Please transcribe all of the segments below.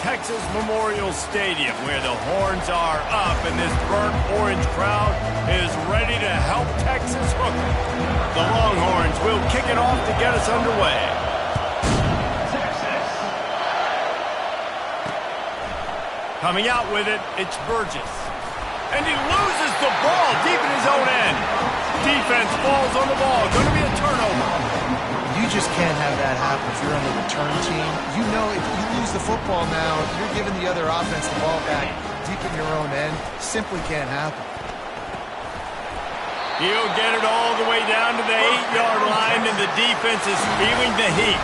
Texas Memorial Stadium, where the horns are up and this burnt orange crowd is ready to help Texas hook 'em. The Longhorns will kick it off to get us underway. Coming out with it, it's Burgess. And he loses the ball deep in his own end. Defense falls on the ball. Going to be a turnover. You just can't have that happen if you're on the return team. You know if you lose the football now, you're giving the other offense the ball back deep in your own end. Simply can't happen. He'll get it all the way down to the 8-yard line, and the defense is feeling the heat.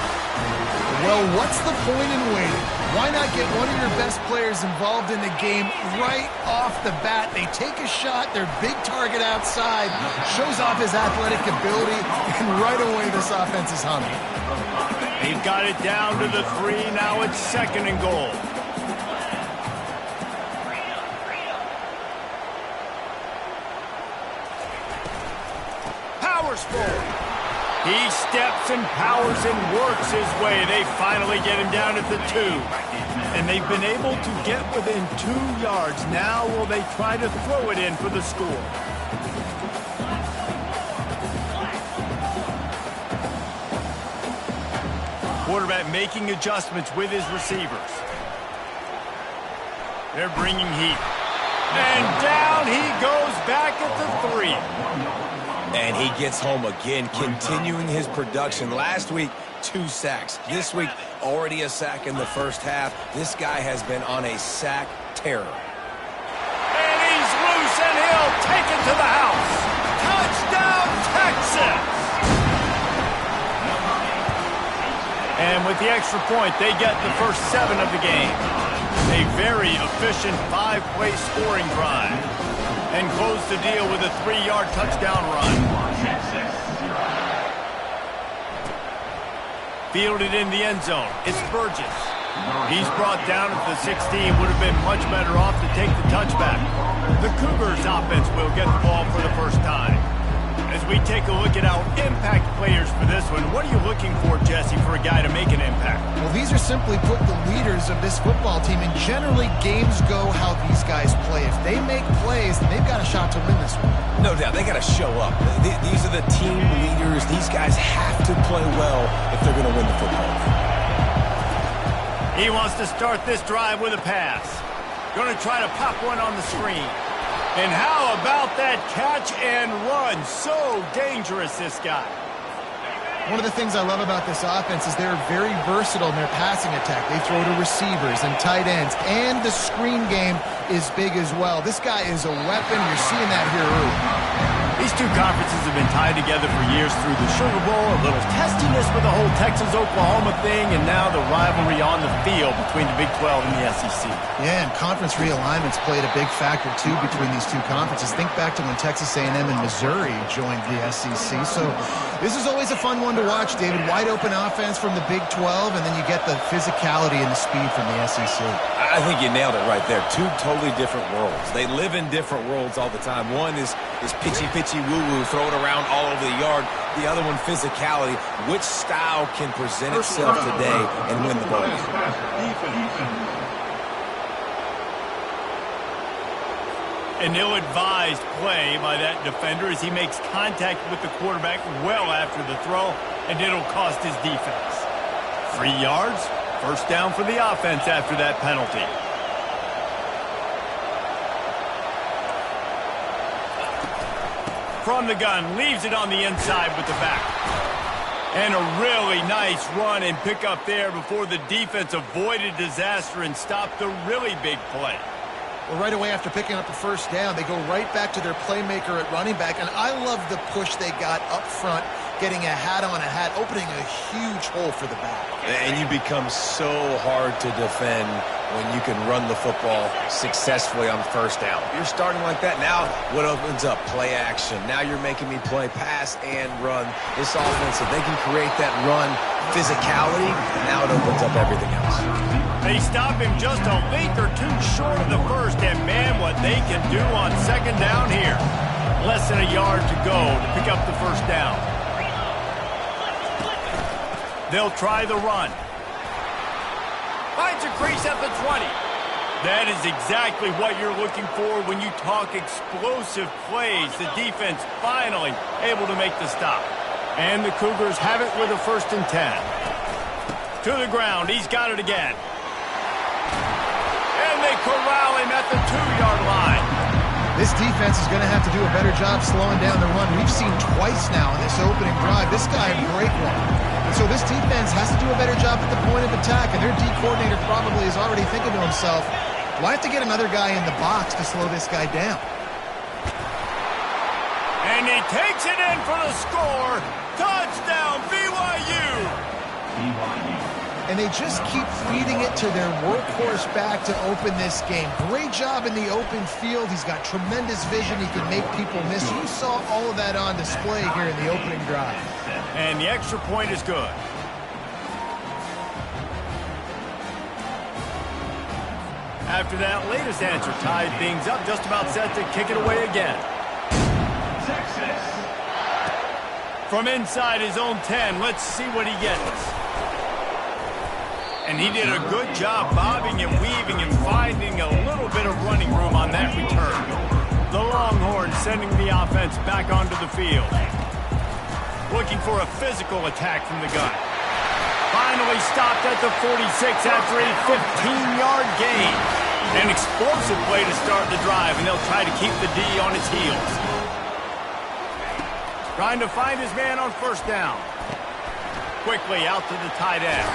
Well, what's the point in waiting? Why not get one of your best players involved in the game right off the bat? They take a shot, their big target outside, shows off his athletic ability, and right away this offense is humming. They've got it down to the 3. Now it's 2nd and goal. Powers forward. He steps and powers and works his way. They finally get him down at the 2. And they've been able to get within 2 yards. Now will they try to throw it in for the score? Quarterback making adjustments with his receivers. They're bringing heat. And down he goes back at the 3. And he gets home again, continuing his production. Last week, 2 sacks. This week, already a sack in the first half. This guy has been on a sack terror. And he's loose, and he'll take it to the house. Touchdown, Texas! And with the extra point, they get the first 7 of the game. A very efficient 5-play scoring drive. And close the deal with a 3-yard touchdown run. Fielded in the end zone. It's Burgess. He's brought down at the 16. Would have been much better off to take the touchback. The Cougars offense will get the ball for the first time. As we take a look at our impact players for this one, what are you looking for, Jesse, for a guy to make an impact? Well, these are simply put the leaders of this football team, and generally games go how these guys play. If they make plays, then they've got a shot to win this one. No doubt, they got to show up. These are the team leaders. These guys have to play well if they're going to win the football game. He wants to start this drive with a pass. Going to try to pop one on the screen. And how about that catch and run? So dangerous, this guy. One of the things I love about this offense is they're very versatile in their passing attack. They throw to receivers and tight ends, and the screen game is big as well. This guy is a weapon. You're seeing that here early. These two conferences have been tied together for years through the Sugar Bowl, a little testiness with the whole Texas-Oklahoma thing, and now the rivalry on the field between the Big 12 and the SEC. Yeah, and conference realignments played a big factor, too, between these two conferences. Think back to when Texas A&M and Missouri joined the SEC. So this is always a fun one to watch, David. Wide open offense from the Big 12, and then you get the physicality and the speed from the SEC. I think you nailed it right there. 2 totally different worlds. They live in different worlds all the time. One is pitchy woo-woo, throw it around all over the yard. The other one, physicality. Which style can present itself today and win the ball? An ill-advised play by that defender as he makes contact with the quarterback well after the throw, and it'll cost his defense. 3 yards, first down for the offense after that penalty. From the gun, leaves it on the inside with the back. And a really nice run and pick up there before the defense avoided disaster and stopped the really big play. Well, right away after picking up the first down, they go right back to their playmaker at running back. And I love the push they got up front, getting a hat on a hat, opening a huge hole for the back. And you become so hard to defend when you can run the football successfully on first down. You're starting like that. Now what opens up? Play action. Now you're making me play pass and run. This offense, if they can create that run physicality, now it opens up everything else. They stop him just a length or 2 short of the first, and man, what they can do on second down here. Less than a yard to go to pick up the first down. They'll try the run. Finds a crease at the 20. That is exactly what you're looking for when you talk explosive plays. The defense finally able to make the stop. And the Cougars have it with a 1st and 10. To the ground. He's got it again. And they corral him at the 2-yard line. This defense is going to have to do a better job slowing down the run. We've seen twice now in this opening drive. This guy break one. And so this defense has to do a better job at the point of attack. And their D coordinator probably is already thinking to himself, well, I have to get another guy in the box to slow this guy down. And he takes it in for the score. Touchdown, BYU. And they just keep feeding it to their workhorse back to open this game. Great job in the open field. He's got tremendous vision. He can make people miss. You saw all of that on display here in the opening drive. And the extra point is good. After that latest answer tied things up, just about set to kick it away again. From inside his own 10, let's see what he gets. And he did a good job bobbing and weaving and finding a little bit of running room on that return. The Longhorns sending the offense back onto the field. Looking for a physical attack from the gun. Finally stopped at the 46 after a 15-yard gain. An explosive play to start the drive, and they'll try to keep the D on its heels. Trying to find his man on 1st down. Quickly out to the tight end.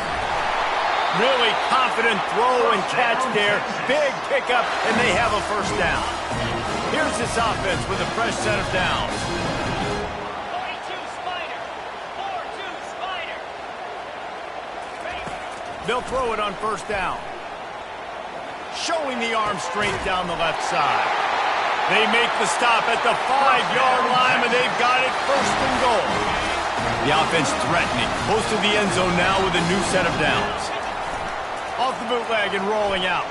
Really confident throw and catch there. Big pickup, and they have a 1st down. Here's this offense with a fresh set of downs. 42 Spider. 4-2 Spider. They'll throw it on 1st down. Showing the arm strength down the left side. They make the stop at the 5-yard line, and they've got it 1st and goal. The offense threatening. Close to the end zone now with a new set of downs. Off the bootleg and rolling out.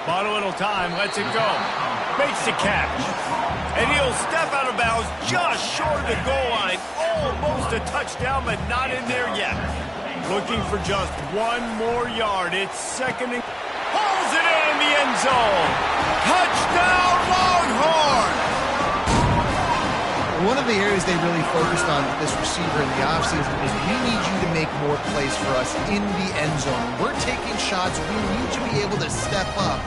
Bought a little time, lets it go. Makes the catch. And he'll step out of bounds just short of the goal line. Almost a touchdown, but not in there yet. Looking for just 1 more yard. It's 2nd and... Pulls it in the end zone. Touchdown, Longhorns! One of the areas they really focused on with this receiver in the offseason was we need you to make more plays for us in the end zone. We're taking shots. We need to be able to step up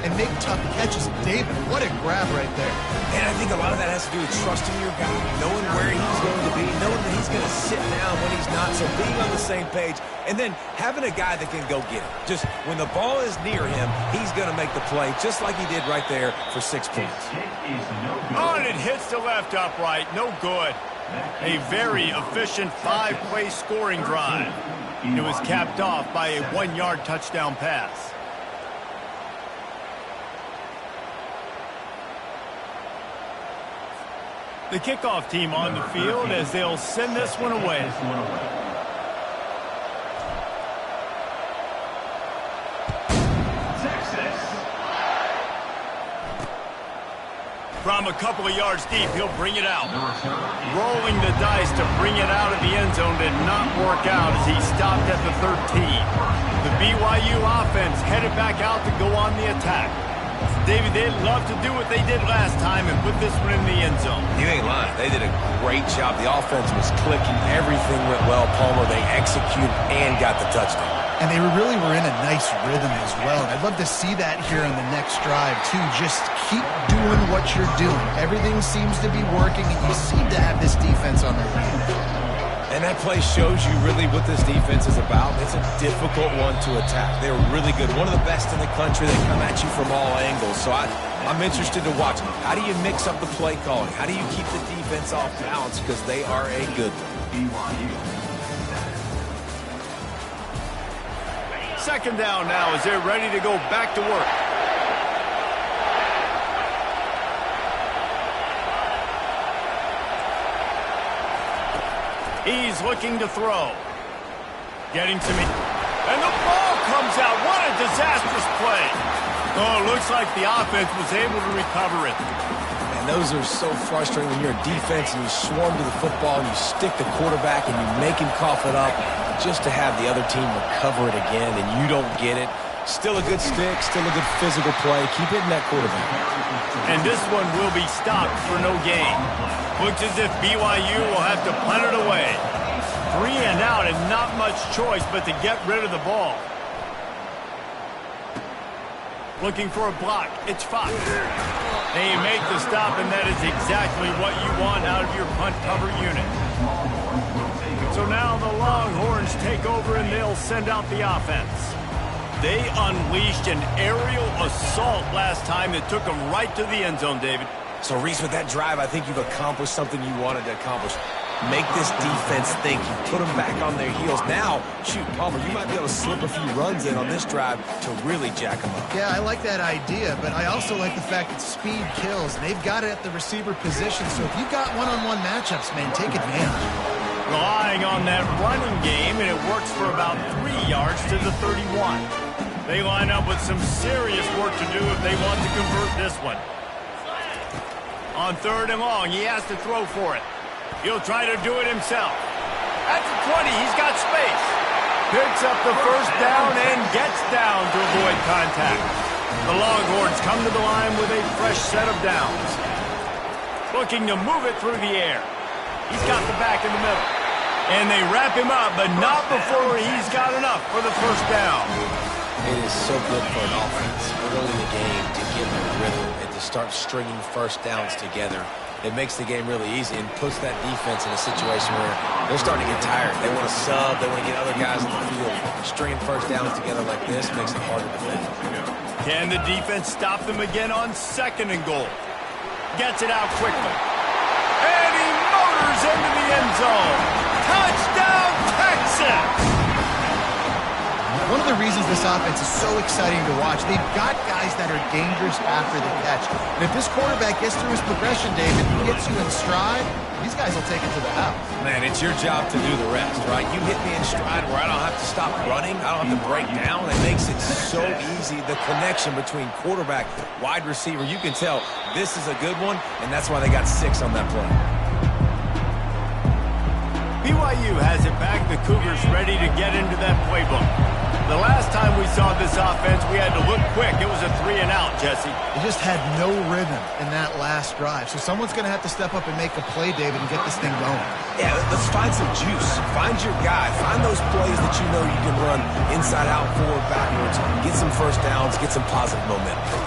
and make tough catches. David, what a grab right there. And I think a lot of that has to do with trusting your guy, knowing where he's going to be, knowing that he's going to sit down when he's not, so being on the same page, and then having a guy that can go get it. Just when the ball is near him, he's going to make the play, just like he did right there for 6 points. Oh, and it hits the left upright. No good. A very efficient 5-play scoring drive. It was capped off by a 1-yard touchdown pass. The kickoff team on the field as they'll send this one away. From a couple of yards deep, he'll bring it out. Rolling the dice to bring it out of the end zone did not work out as he stopped at the 13. The BYU offense headed back out to go on the attack. David, they'd love to do what they did last time and put this one in the end zone. You ain't lying. They did a great job. The offense was clicking. Everything went well. Palmer, they executed and got the touchdown. And they really were in a nice rhythm as well. And I'd love to see that here on the next drive, too. Just keep doing what you're doing. Everything seems to be working, and you seem to have this defense on their feet. And that play shows you really what this defense is about. It's a difficult one to attack. They're really good. One of the best in the country. They come at you from all angles. So I'm interested to watch. How do you mix up the play calling? How do you keep the defense off balance? Because they are a good one. 2nd down now as they're ready to go back to work. He's looking to throw. Getting to me. And the ball comes out. What a disastrous play. Oh, looks like the offense was able to recover it. And And those are so frustrating when you're a defense and you swarm to the football and you stick the quarterback and you make him cough it up just to have the other team recover it again and you don't get it. Still a good stick, still a good physical play. Keep hitting that quarterback. And this one will be stopped for no gain. Looks as if BYU will have to punt it away. 3 and out and not much choice but to get rid of the ball. Looking for a block. It's Fox. They make the stop, and that is exactly what you want out of your punt cover unit. So now the Longhorns take over, and they'll send out the offense. They unleashed an aerial assault last time that took them right to the end zone, David. So, Reese, with that drive, I think you've accomplished something you wanted to accomplish. Make this defense think. You put them back on their heels. Now, shoot, Palmer, you might be able to slip a few runs in on this drive to really jack them up. Yeah, I like that idea, but I also like the fact that speed kills. They've got it at the receiver position, so if you've got one-on-one matchups, man, take advantage. Relying on that running game, and it works for about 3 yards to the 31. They line up with some serious work to do if they want to convert this one. On 3rd and long, he has to throw for it. He'll try to do it himself. At the 20, he's got space. Picks up the first down and gets down to avoid contact. The Longhorns come to the line with a fresh set of downs. Looking to move it through the air. He's got the back in the middle. And they wrap him up, but not before he's got enough for the first down. It is so good for an offense early in the game to get in a rhythm and to start stringing first downs together. It makes the game really easy and puts that defense in a situation where they're starting to get tired. They want to sub. They want to get other guys on the field. Stringing first downs together like this makes it hard to defend. Can the defense stop them again on 2nd and goal? Gets it out quickly. And he motors into the end zone. Touchdown, Texas! One of the reasons this offense is so exciting to watch, they've got guys that are dangerous after the catch. And if this quarterback gets through his progression, David, gets you in stride, these guys will take it to the house. Man, it's your job to do the rest, right? You hit me in stride where I don't have to stop running. I don't have to break down. It makes it so easy. The connection between quarterback, wide receiver, you can tell this is a good one, and that's why they got 6 on that play. BYU has it back. The Cougars ready to get into that playbook. The last time we saw this offense, we had to look quick. It was a 3 and out, Jesse. They just had no rhythm in that last drive. So someone's going to have to step up and make a play, David, and get this thing going. Yeah, let's find some juice. Find your guy. Find those plays that you know you can run inside out, forward, backwards. Get some first downs. Get some positive momentum.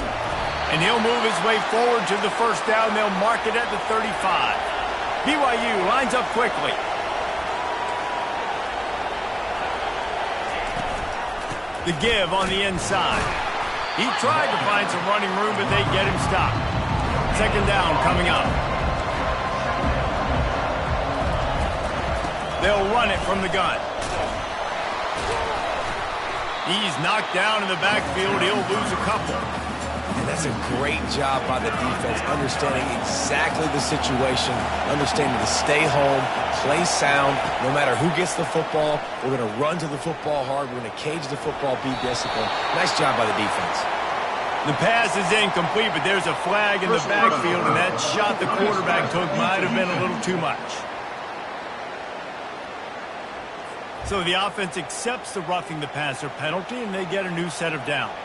And he'll move his way forward to the first down. They'll mark it at the 35. BYU lines up quickly. The give on the inside. He tried to find some running room, but they get him stopped. 2nd down coming up. They'll run it from the gun. He's knocked down in the backfield. He'll lose a couple. And that's a great job by the defense, understanding exactly the situation, understanding to stay home, play sound. No matter who gets the football, we're going to run to the football hard. We're going to cage the football, be disciplined. Nice job by the defense. The pass is incomplete, but there's a flag in the backfield, and that shot the quarterback took might have been a little too much. So the offense accepts the roughing the passer penalty, and they get a new set of downs.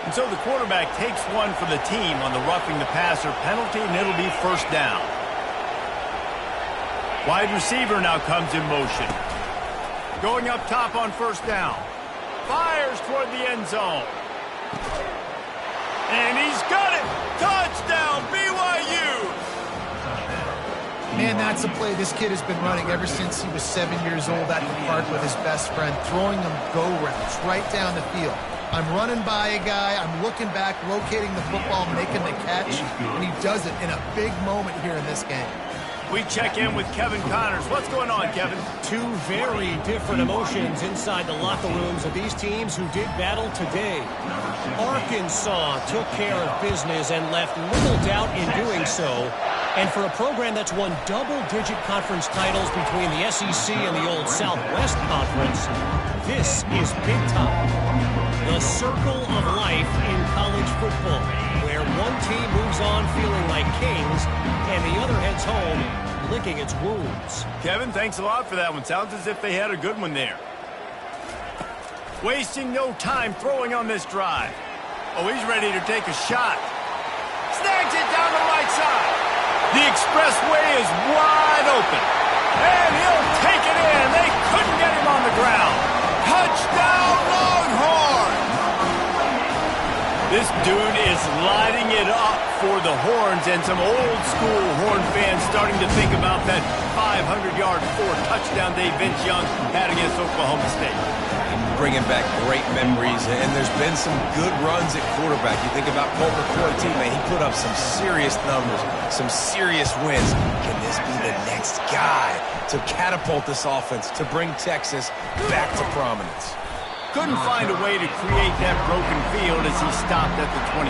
And so the quarterback takes one for the team on the roughing the passer penalty, and it'll be first down. Wide receiver now comes in motion. Going up top on first down. Fires toward the end zone. And he's got it! Touchdown, BYU! Man, that's a play this kid has been running ever since he was 7 years old at the park with his best friend, throwing them go-rounds right down the field. I'm running by a guy, I'm looking back, locating the football, making the catch, and he does it in a big moment here in this game. We check in with Kevin Connors. What's going on, Kevin? 2 very different emotions inside the locker rooms of these teams who did battle today. Arkansas took care of business and left little doubt in doing so. And for a program that's won double-digit conference titles between the SEC and the old Southwest Conference, this is big time. The circle of life in college football, where one team moves on feeling like kings and the other heads home licking its wounds. Kevin, thanks a lot for that one. Sounds as if they had a good one there. Wasting no time throwing on this drive. Oh, he's ready to take a shot. Snags it down the right side. The expressway is wide open. And he'll take it in. They couldn't get him on the ground. Touchdown, Longhorns! This dude is lighting it up for the Horns, and some old-school Horn fans starting to think about that 500-yard, 4-touchdown day Vince Young had against Oklahoma State. Bringing back great memories, and there's been some good runs at quarterback. You think about Colt McCoy, too, man. He put up some serious numbers, some serious wins. Can this be the next guy to catapult this offense, to bring Texas back to prominence? Couldn't find a way to create that broken field as he stopped at the 25.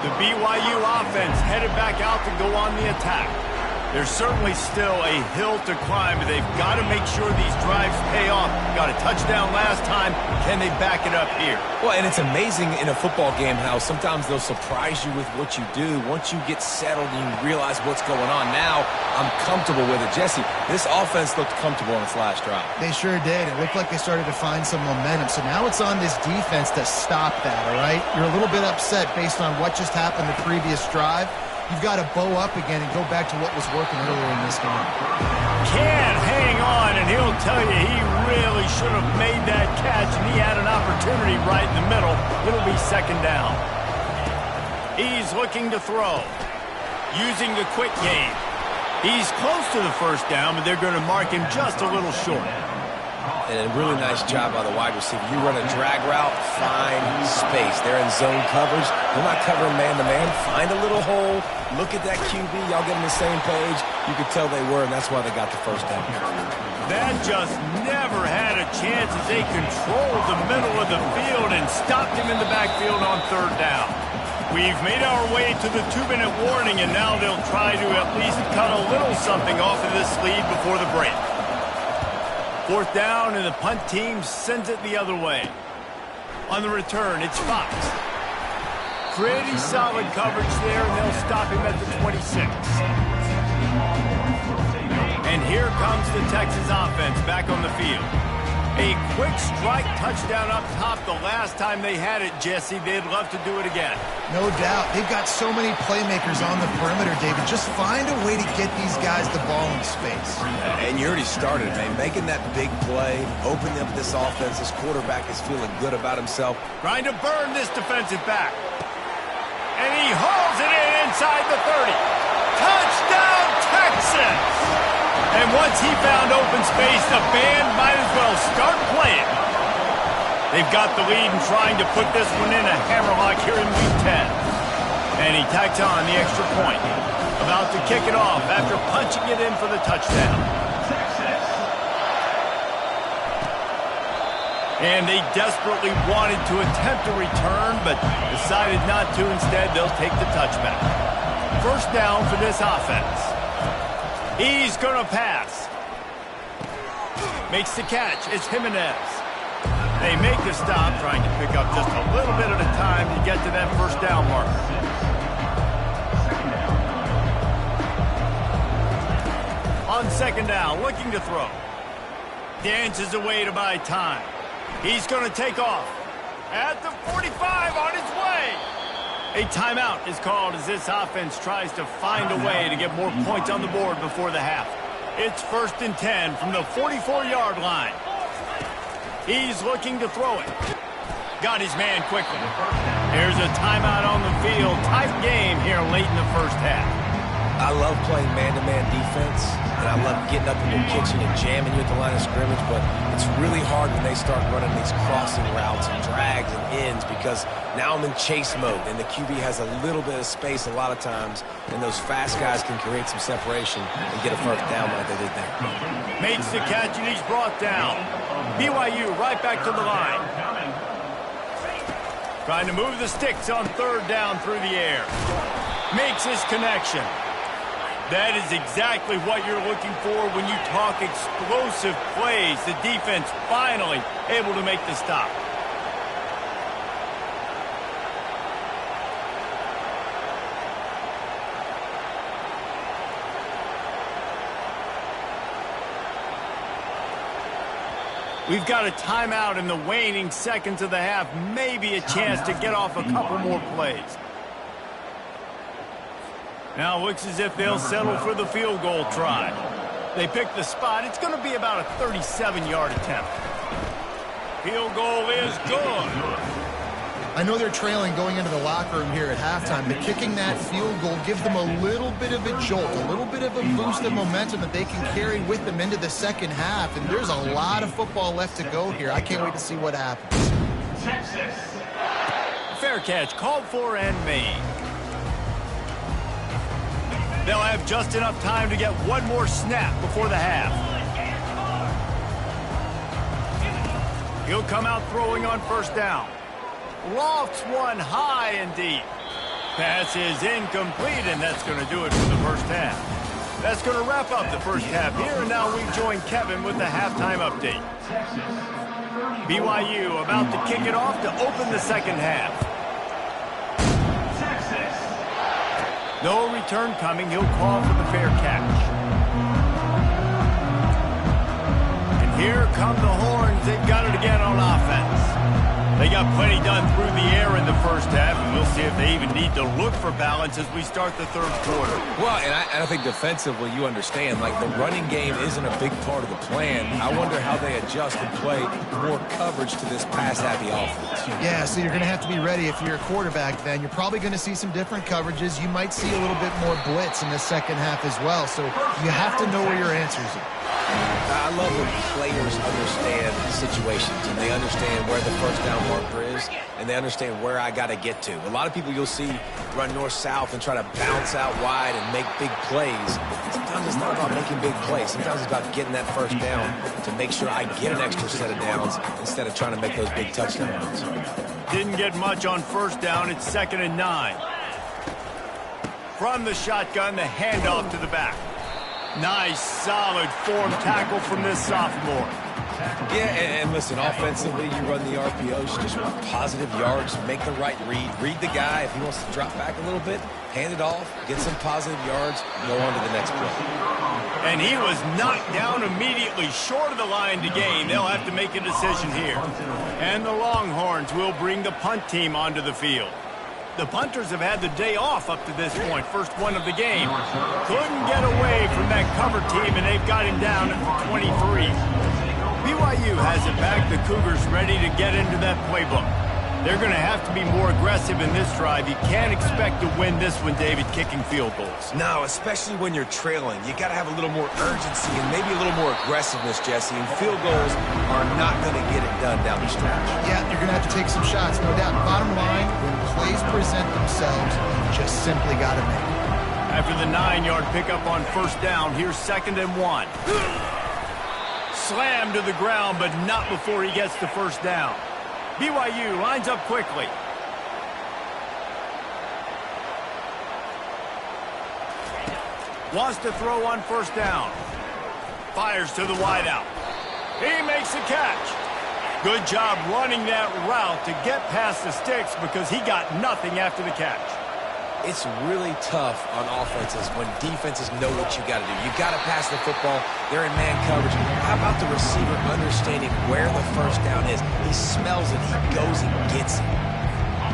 The BYU offense headed back out to go on the attack. There's certainly still a hill to climb, but they've got to make sure these drives pay off. Got a touchdown last time. Can they back it up here? Well, and it's amazing in a football game how sometimes they'll surprise you with what you do. Once you get settled and you realize what's going on, now I'm comfortable with it. Jesse, this offense looked comfortable on its last drive. They sure did. It looked like they started to find some momentum. So now it's on this defense to stop that, all right? You're a little bit upset based on what just happened the previous drive. You've got to bow up again and go back to what was working earlier in this game. Can't hang on, and he'll tell you he really should have made that catch, and he had an opportunity right in the middle. It'll be second down. He's looking to throw, using the quick game. He's close to the first down, but they're going to mark him just a little short. And a really nice job by the wide receiver. You run a drag route, find space. They're in zone coverage. They're not covering man-to-man. Find a little hole. Look at that QB. Y'all get on the same page. You could tell they were, and that's why they got the first down. That just never had a chance as they controlled the middle of the field and stopped him in the backfield on third down. We've made our way to the 2-minute warning, and now they'll try to at least cut a little something off of this lead before the break. Fourth down, and the punt team sends it the other way. On the return, it's Fox. Pretty solid coverage there, and they'll stop him at the 26. And here comes the Texas offense back on the field. A quick strike touchdown up top the last time they had it, Jesse. They'd love to do it again. No doubt. They've got so many playmakers on the perimeter, David. Just find a way to get these guys the ball in space. And you already started, man. Making that big play, opening up this offense. This quarterback is feeling good about himself. Trying to burn this defensive back. And he hauls it in inside the 30. Touchdown, Texas! And once he found open space, the band might as well start playing. They've got the lead and trying to put this one in a hammerlock here in week 10. And he tacks on the extra point. About to kick it off after punching it in for the touchdown. And they desperately wanted to attempt a return, but decided not to. Instead, they'll take the touchback. First down for this offense. He's going to pass. Makes the catch. It's Jimenez. They make the stop, trying to pick up just a little bit at a time to get to that first down marker. On second down, looking to throw. Dances away to buy time. He's going to take off. At the 45, on his way. A timeout is called as this offense tries to find a way to get more points on the board before the half. It's 1st and 10 from the 44-yard line. He's looking to throw it. Got his man quickly. There's a timeout on the field. Tight game here late in the first half. I love playing man-to-man defense, and I love getting up in your kitchen and jamming you at the line of scrimmage, but it's really hard when they start running these crossing routes and drags and ends because now I'm in chase mode, and the QB has a little bit of space a lot of times, and those fast guys can create some separation and get a first down like they did there. Makes the catch, and he's brought down. BYU right back to the line. Trying to move the sticks on third down through the air. Makes his connection. That is exactly what you're looking for when you talk explosive plays. The defense finally able to make the stop. We've got a timeout in the waning seconds of the half. Maybe a chance to get off a couple more plays. Now looks as if they'll settle for the field goal try. They pick the spot. It's going to be about a 37-yard attempt. Field goal is good. I know they're trailing going into the locker room here at halftime, but kicking that field goal gives them a little bit of a jolt, a little bit of a boost of momentum that they can carry with them into the second half. And there's a lot of football left to go here. I can't wait to see what happens. Fair catch called for and made. They'll have just enough time to get one more snap before the half. He'll come out throwing on first down. Lofts one high and deep. Pass is incomplete, and that's going to do it for the first half. That's going to wrap up the first half here, and now we join Kevin with the halftime update. BYU about to kick it off to open the second half. No return coming. He'll call for the fair catch. And here come the horns. They've got it again on offense. They got plenty done through the air in the first half, and we'll see if they even need to look for balance as we start the third quarter. Well, and I think defensively you understand, like, the running game isn't a big part of the plan. I wonder how they adjust and play more coverage to this pass-happy offense. Yeah, so you're going to have to be ready if you're a quarterback then. You're probably going to see some different coverages. You might see a little bit more blitz in the second half as well, so you have to know where your answers are. I love when players understand situations and they understand where the first down marker is and they understand where I got to get to. A lot of people you'll see run north-south and try to bounce out wide and make big plays. Sometimes it's not about making big plays. Sometimes it's about getting that first down to make sure I get an extra set of downs instead of trying to make those big touchdown runs. Didn't get much on first down. It's 2nd and 9. From the shotgun, the handoff to the back. Nice, solid form tackle from this sophomore. Yeah, and listen, offensively, you run the RPOs, you just want positive yards, make the right read the guy. If he wants to drop back a little bit, hand it off, get some positive yards, go on to the next play. And he was knocked down immediately short of the line to gain. They'll have to make a decision here. And the Longhorns will bring the punt team onto the field. The punters have had the day off up to this point, first one of the game. Couldn't get away from that cover team, and they've got him down at the 23. BYU has it back. The Cougars ready to get into that playbook. They're going to have to be more aggressive in this drive. You can't expect to win this one, David, kicking field goals. No, especially when you're trailing. You got to have a little more urgency and maybe a little more aggressiveness, Jesse. And field goals are not going to get it done down the stretch. Yeah, you're going to have to take some shots, no doubt. Bottom line, when plays present themselves, you just simply got to make it. After the 9-yard pickup on first down, here's 2nd and 1. Slammed to the ground, but not before he gets the first down. BYU lines up quickly. Wants to throw on first down. Fires to the wideout. He makes the catch. Good job running that route to get past the sticks because he got nothing after the catch. It's really tough on offenses when defenses know what you got to do. You got to pass the football. They're in man coverage. How about the receiver understanding where the first down is? He smells it. He goes and gets it.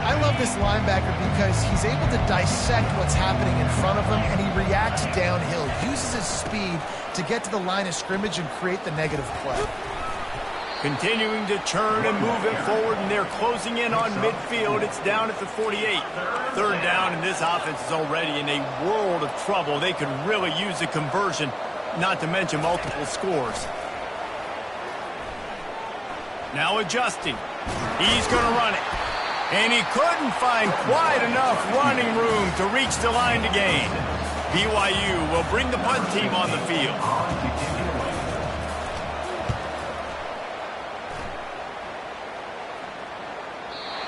I love this linebacker because he's able to dissect what's happening in front of him, and he reacts downhill, uses his speed to get to the line of scrimmage and create the negative play. Continuing to turn and move it forward, and they're closing in on midfield. It's down at the 48. 3rd down, and this offense is already in a world of trouble. They could really use a conversion, not to mention multiple scores. Now adjusting. He's going to run it. And he couldn't find quite enough running room to reach the line to gain. BYU will bring the punt team on the field.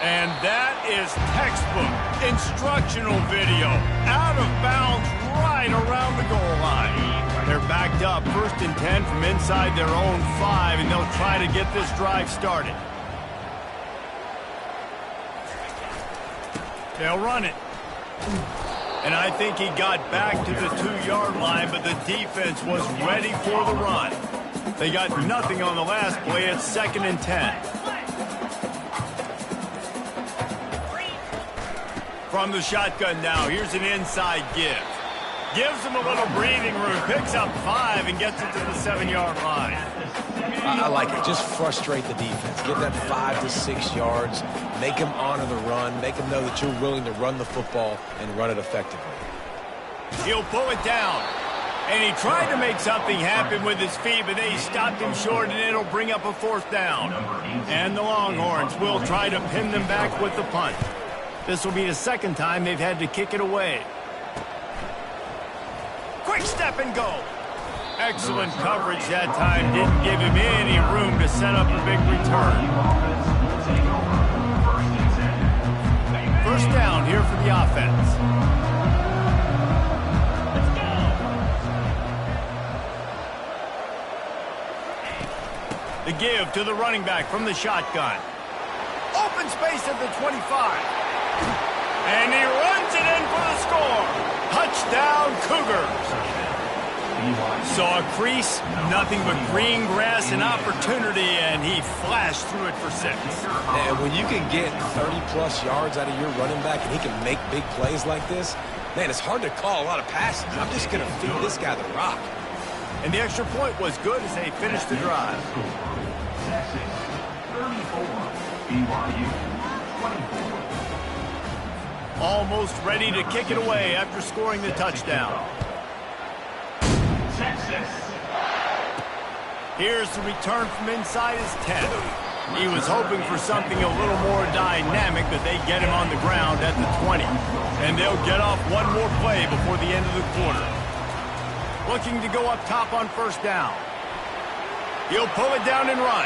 And that is textbook instructional video. Out of bounds right around the goal line. They're backed up 1st and 10 from inside their own 5, and they'll try to get this drive started. They'll run it. And I think he got back to the 2-yard line, but the defense was ready for the run. They got nothing on the last play. It's 2nd and 10. From the shotgun now, here's an inside give. Gives him a little breathing room, picks up 5 and gets it to the 7-yard line. I like it. Just frustrate the defense. Get that 5 to 6 yards. Make them honor the run. Make them know that you're willing to run the football and run it effectively. He'll pull it down. And he tried to make something happen with his feet, but they stopped him short, and it'll bring up a 4th down. And the Longhorns will try to pin them back with the punt. This will be the 2nd time they've had to kick it away. Quick step and go. Excellent coverage that time. Didn't give him any room to set up a big return. 1st down here for the offense. The give to the running back from the shotgun. Open space at the 25. And he runs it in for the score. Touchdown, Cougars. Saw a crease, nothing but green grass and opportunity, and he flashed through it for 6. And when you can get 30-plus yards out of your running back and he can make big plays like this, man, it's hard to call a lot of passes. I'm just going to feed this guy the rock. And the extra point was good as they finished the drive. 34, BYU, 24. Almost ready to kick it away after scoring the touchdown. Texas. Here's the return from inside his 10. He was hoping for something a little more dynamic, but they get him on the ground at the 20. And they'll get off one more play before the end of the quarter. Looking to go up top on 1st down. He'll pull it down and run.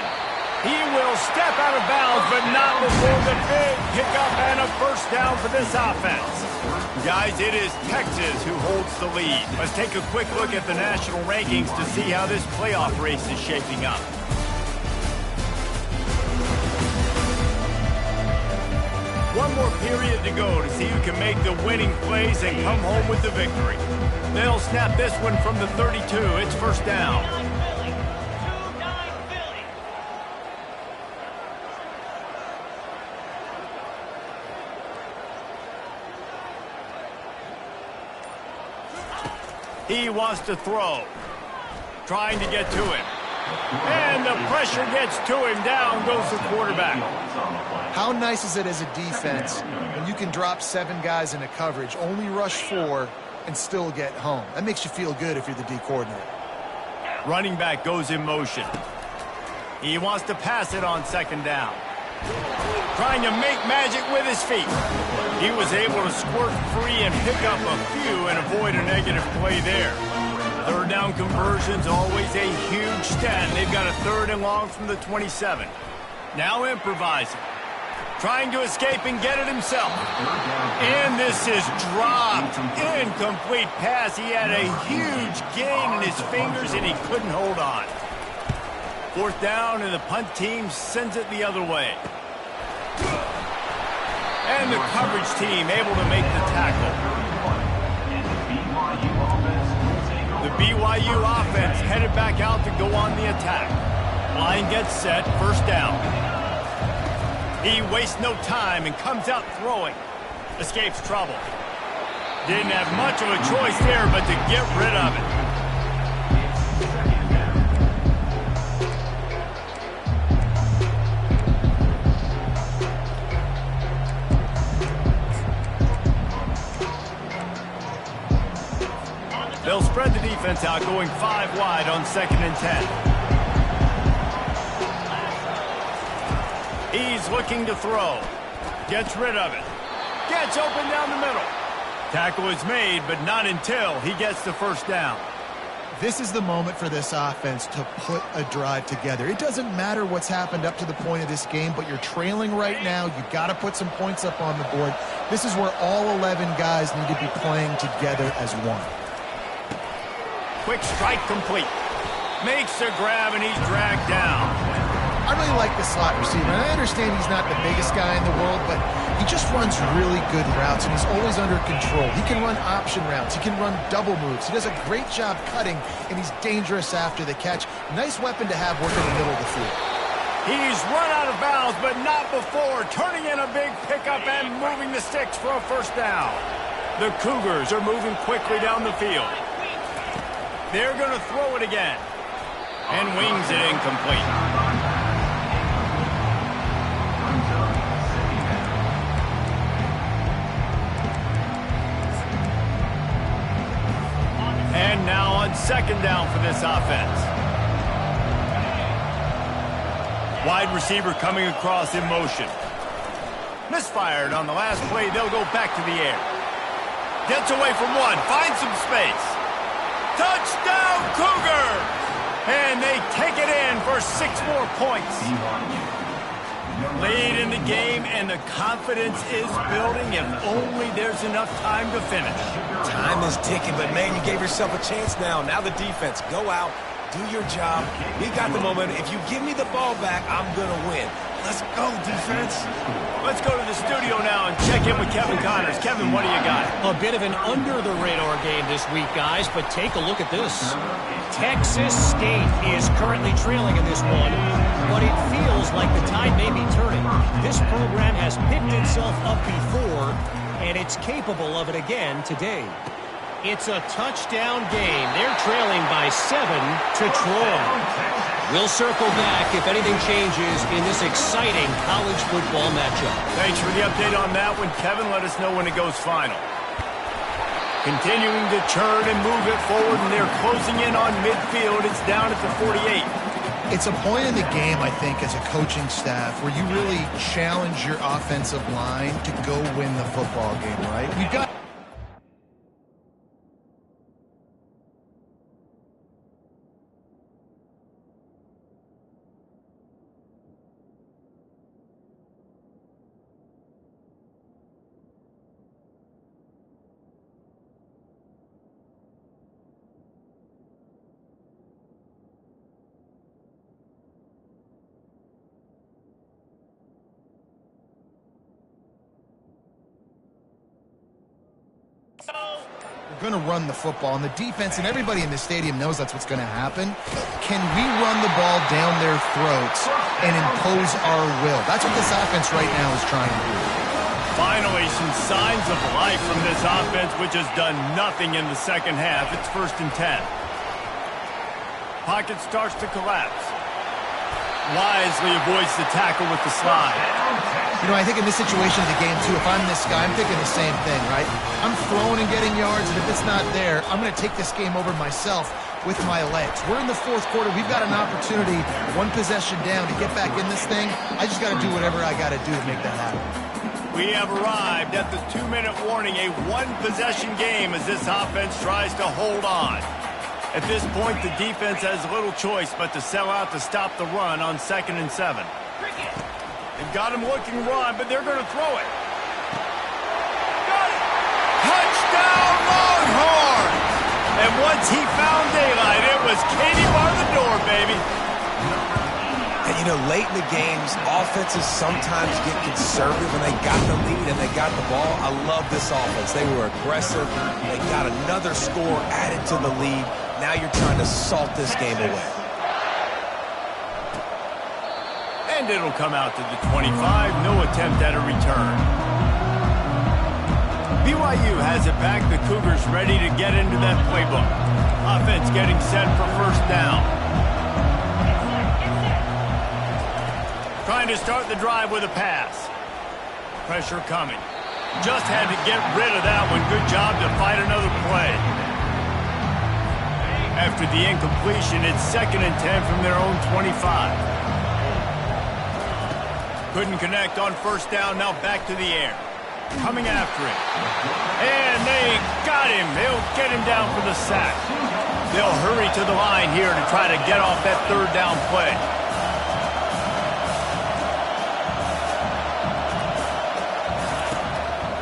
He will step out of bounds, but not before the big pickup and a 1st down for this offense. Guys, it is Texas who holds the lead. Let's take a quick look at the national rankings to see how this playoff race is shaping up. One more period to go to see who can make the winning plays and come home with the victory. They'll snap this one from the 32. It's 1st down. He wants to throw. Trying to get to him. And the pressure gets to him. Down goes the quarterback. How nice is it as a defense when you can drop 7 guys into coverage, only rush 4, and still get home? That makes you feel good if you're the D coordinator. Running back goes in motion. He wants to pass it on 2nd down. Trying to make magic with his feet. He was able to squirt free and pick up a few and avoid a negative play there. 3rd down conversion's always a huge stat. They've got a 3rd and long from the 27. Now improvising. Trying to escape and get it himself. And this is dropped. Incomplete pass. He had a huge gain in his fingers and he couldn't hold on. 4th down and the punt team sends it the other way. And the coverage team able to make the tackle. The BYU offense headed back out to go on the attack. Line gets set, 1st down. He wastes no time and comes out throwing. Escapes trouble. Didn't have much of a choice there but to get rid of it. They'll spread the defense out, going 5 wide on 2nd and 10. He's looking to throw. Gets rid of it. Gets open down the middle. Tackle is made, but not until he gets the 1st down. This is the moment for this offense to put a drive together. It doesn't matter what's happened up to the point of this game, but you're trailing right now. You've got to put some points up on the board. This is where all 11 guys need to be playing together as one. Quick strike complete. Makes the grab, and he's dragged down. I really like the slot receiver. And I understand he's not the biggest guy in the world, but he just runs really good routes, and he's always under control. He can run option routes. He can run double moves. He does a great job cutting, and he's dangerous after the catch. Nice weapon to have working in the middle of the field. He's run out of bounds, but not before turning in a big pickup and moving the sticks for a first down. The Cougars are moving quickly down the field. They're going to throw it again. And wings it incomplete. And now on second down for this offense. Wide receiver coming across in motion. Misfired on the last play. They'll go back to the air. Gets away from one. Finds some space. Touchdown, Cougar! And they take it in for 6 more points. Late in the game, and the confidence is building if only there's enough time to finish. Time is ticking, but, man, you gave yourself a chance now. Now the defense, go out, do your job. We got the moment. If you give me the ball back, I'm going to win. Let's go, defense. Let's go to the studio now and check in with Kevin Connors. Kevin, what do you got? A bit of an under-the-radar game this week, guys, but take a look at this. Texas State is currently trailing in this one, but it feels like the tide may be turning. This program has picked itself up before, and it's capable of it again today. It's a touchdown game. They're trailing by 7 to Troy. We'll circle back if anything changes in this exciting college football matchup. Thanks for the update on that one, Kevin. Let us know when it goes final. Continuing to churn and move it forward, and they're closing in on midfield. It's down at the 48. It's a point in the game, I think, as a coaching staff, where you really challenge your offensive line to go win the football game, right? You've got... We're going to run the football, and the defense and everybody in the stadium knows that's what's going to happen. Can we run the ball down their throats and impose our will? That's what this offense right now is trying to do. Finally, some signs of life from this offense, which has done nothing in the second half. It's 1st and 10. Pocket starts to collapse. Wisely avoids the tackle with the slide. You know, I think in this situation of the game, too, if I'm this guy, I'm thinking the same thing, right? I'm throwing and getting yards, and if it's not there, I'm going to take this game over myself with my legs. We're in the 4th quarter. We've got an opportunity, 1 possession down, to get back in this thing. I just got to do whatever I got to do to make that happen. We have arrived at the 2-minute warning, a 1-possession game as this offense tries to hold on. At this point, the defense has little choice but to sell out to stop the run on 2nd and 7. They've got him looking run, but they're going to throw it. Got it! Touchdown, Longhorns! And once he found daylight, it was Katie bar the door, baby. And, you know, late in the games, offenses sometimes get conservative, and they got the lead and they got the ball. I love this offense. They were aggressive. They got another score added to the lead. Now you're trying to salt this game away. And it'll come out to the 25. No attempt at a return. BYU has it back. The Cougars ready to get into that playbook. Offense getting set for 1st down. Trying to start the drive with a pass. Pressure coming. Just had to get rid of that one. Good job to fight another play. After the incompletion, it's 2nd and 10 from their own 25. Couldn't connect on 1st down. Now back to the air. Coming after it. And they got him. They'll get him down for the sack. They'll hurry to the line here to try to get off that third down play.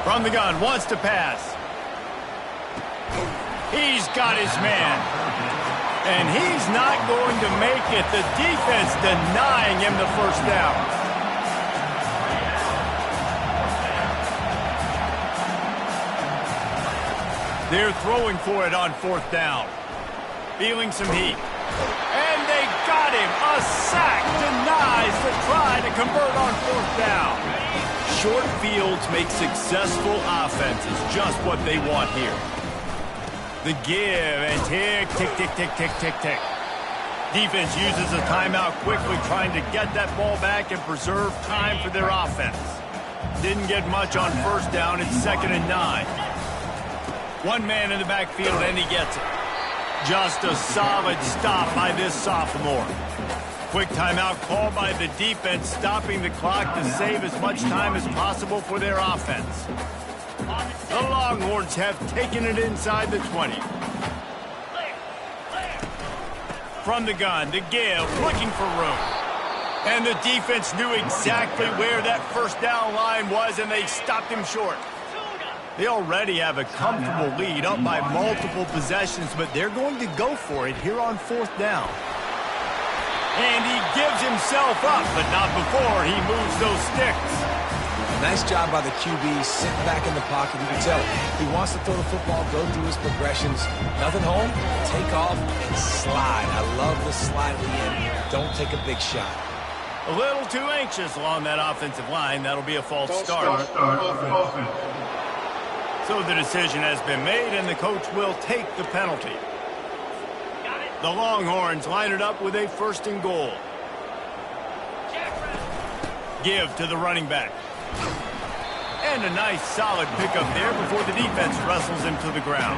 From the gun, wants to pass. He's got his man. And he's not going to make it. The defense denying him the first down. They're throwing for it on fourth down. Feeling some heat. And they got him. A sack denies the try to convert on fourth down. Short fields make successful offenses just what they want here. The give and tick, tick, tick, tick, tick, tick, tick. Defense uses a timeout quickly, trying to get that ball back and preserve time for their offense. Didn't get much on first down. It's 2nd and 9. One man in the backfield, and he gets it. Just a solid stop by this sophomore. Quick timeout called by the defense, stopping the clock to save as much time as possible for their offense. The Longhorns have taken it inside the 20. From the gun, the give, looking for room. And the defense knew exactly where that first down line was, and they stopped him short. They already have a comfortable lead, up by multiple possessions, but they're going to go for it here on fourth down. And he gives himself up, but not before he moves those sticks. Nice job by the QB, sitting back in the pocket. You can tell he wants to throw the football, go through his progressions. Nothing home, take off, and slide. I love the slide at the end. Don't take a big shot. A little too anxious along that offensive line. That'll be a false start. So the decision has been made, and the coach will take the penalty. The Longhorns line it up with a 1st and goal. Give to the running back. And a nice solid pickup there before the defense wrestles him to the ground.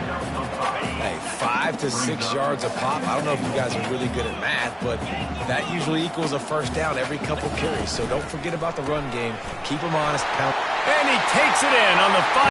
Hey, 5 to 6 yards a pop. I don't know if you guys are really good at math, but that usually equals a first down every couple carries. So don't forget about the run game. Keep them honest. And he takes it in on the 5.